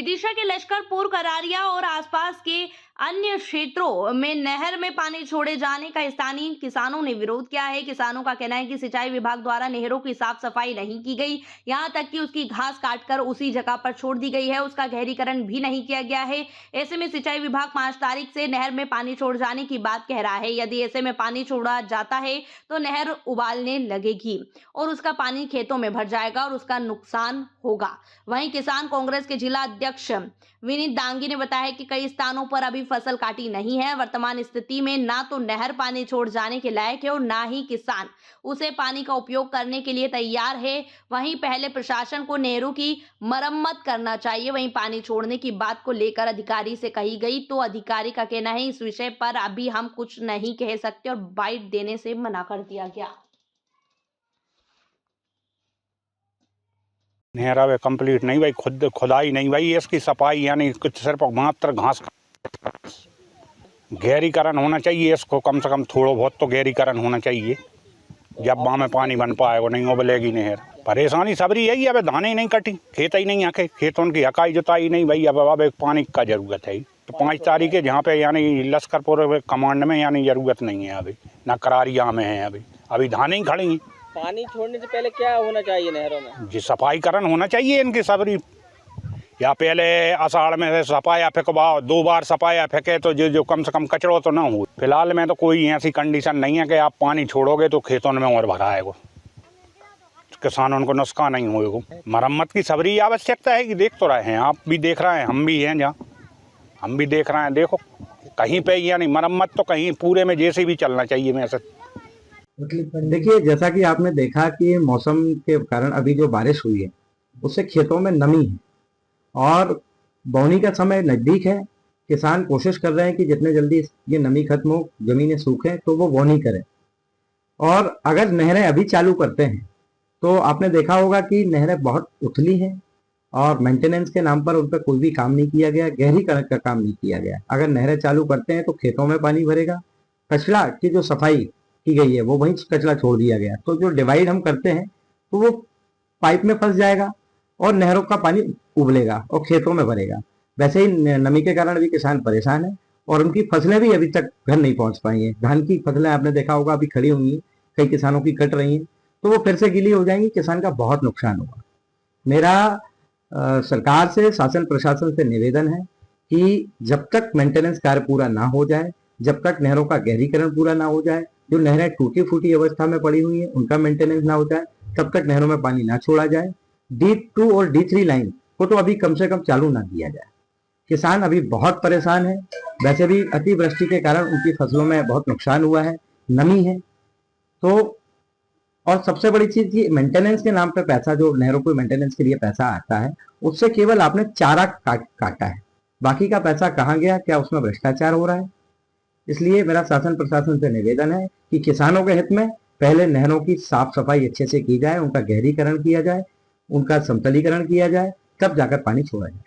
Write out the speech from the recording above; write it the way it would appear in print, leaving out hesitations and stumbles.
विदिशा के लश्करपुर, करारिया और आसपास के अन्य क्षेत्रों में नहर में पानी छोड़े जाने का स्थानीय किसानों ने विरोध किया है। किसानों का कहना है कि सिंचाई विभाग द्वारा नहरों की साफ सफाई नहीं की गई, यहां तक कि उसकी घास काटकर उसी जगह पर छोड़ दी गई है, उसका गहरीकरण भी नहीं किया गया है। ऐसे में सिंचाई विभाग 5 तारीख से नहर में पानी छोड़ जाने की बात कह रहा है। यदि ऐसे में पानी छोड़ा जाता है तो नहर उबालने लगेगी और उसका पानी खेतों में भर जाएगा और उसका नुकसान होगा। वहीं किसान कांग्रेस के जिला अध्यक्ष विनीत दांगी ने बताया कि कई स्थानों पर अभी फसल काटी नहीं है। वर्तमान स्थिति में ना तो नहर पानी छोड़ जाने के लायक है और ना ही किसान उसे पानी का उपयोग करने के लिए तैयार है। वहीं पहले प्रशासन को नहरों की मरम्मत करना चाहिए। वहीं पानी छोड़ने की बात को लेकर अधिकारी से कही गई तो अधिकारी का कहना है इस विषय पर अभी हम कुछ नहीं कह सकते और बाइट देने से मना कर दिया गया। नहरा वे कंप्लीट नहीं भाई, खुद खुदाई नहीं भाई, इसकी सफाई यानी कुछ सिर्फ मात्र घास गहरीकरण होना चाहिए। इसको कम से कम थोड़ा बहुत तो गहरीकरण होना चाहिए, जब वहाँ में पानी बन पाएगा, नहीं उबलेगी नहर। परेशानी सबरी यही है, अब धाने ही नहीं कटी, खेत ही नहीं आके, खेतों की हकाई जुताई नहीं भाई, अब एक पानी का जरूरत है। तो 5 तारीख है जहाँ पे यानी लश्करपुर कमांड में यानी जरूरत नहीं है अभी, ना करारिया में है अभी धाने ही खड़ी। पानी छोड़ने से पहले क्या होना चाहिए नहरों में? जी सफाईकरण होना चाहिए इनकी सबरी, या पहले आषाढ़ में सफाया फेंकवाओ, 2 बार सफाया फेंके तो जो कम से कम कचरा तो ना हो। फिलहाल में तो कोई ऐसी कंडीशन नहीं है कि आप पानी छोड़ोगे तो खेतों में और भराएगा, किसानों को नुकसान नहीं होगा। मरम्मत की सबरी आवश्यकता है कि देख तो रहे हैं, आप भी देख रहे हैं, हम भी हैं जहाँ हम भी देख रहे हैं। देखो कहीं पे यानी मरम्मत तो कहीं पूरे में जैसे भी चलना चाहिए। मैं देखिए, जैसा कि आपने देखा कि मौसम के कारण अभी जो बारिश हुई है उससे खेतों में नमी है और बोनी का समय नज़दीक है। किसान कोशिश कर रहे हैं कि जितने जल्दी ये नमी खत्म हो, ज़मीनें सूखें तो वो बोनी करें। और अगर नहरें अभी चालू करते हैं तो आपने देखा होगा कि नहरें बहुत उथली हैं और मेंटेनेंस के नाम पर उन पर कोई भी काम नहीं किया गया, गहरीकरण का काम नहीं किया गया। अगर नहरें चालू करते हैं तो खेतों में पानी भरेगा, कचरा की जो सफाई की गई है वो वहीं कचरा छोड़ दिया गया, तो जो डिवाइड हम करते हैं तो वो पाइप में फंस जाएगा और नहरों का पानी उबलेगा और खेतों में भरेगा। वैसे ही नमी के कारण अभी किसान परेशान है और उनकी फसलें भी अभी तक घर नहीं पहुंच पाई हैं। धान की फसलें आपने देखा होगा अभी खड़ी हुई हैं, कई किसानों की कट रही हैं, तो वो फिर से गीली हो जाएंगी, किसान का बहुत नुकसान होगा। मेरा सरकार से, शासन प्रशासन से निवेदन है कि जब तक मेंटेनेंस कार्य पूरा ना हो जाए, जब तक नहरों का गहरीकरण पूरा ना हो जाए, जो नहरें टूटी फूटी अवस्था में पड़ी हुई हैं उनका मेंटेनेंस ना हो जाए, तब तक नहरों में पानी ना छोड़ा जाए। D2 और D3 लाइन को तो अभी कम से कम चालू ना किया जाए। किसान अभी बहुत परेशान है, वैसे भी अतिवृष्टि के कारण उनकी फसलों में बहुत नुकसान हुआ है, नमी है। तो और सबसे बड़ी चीज ये मेंटेनेंस के नाम पे पैसा, जो नहरों को मेंटेनेंस के लिए पैसा आता है, उससे केवल आपने चारा काटा है, बाकी का पैसा कहाँ गया, क्या उसमें भ्रष्टाचार हो रहा है? इसलिए मेरा शासन प्रशासन से निवेदन है कि किसानों के हित में पहले नहरों की साफ सफाई अच्छे से की जाए, उनका गहरीकरण किया जाए, उनका समतलीकरण किया जाए, तब जाकर पानी छोड़ा जाए।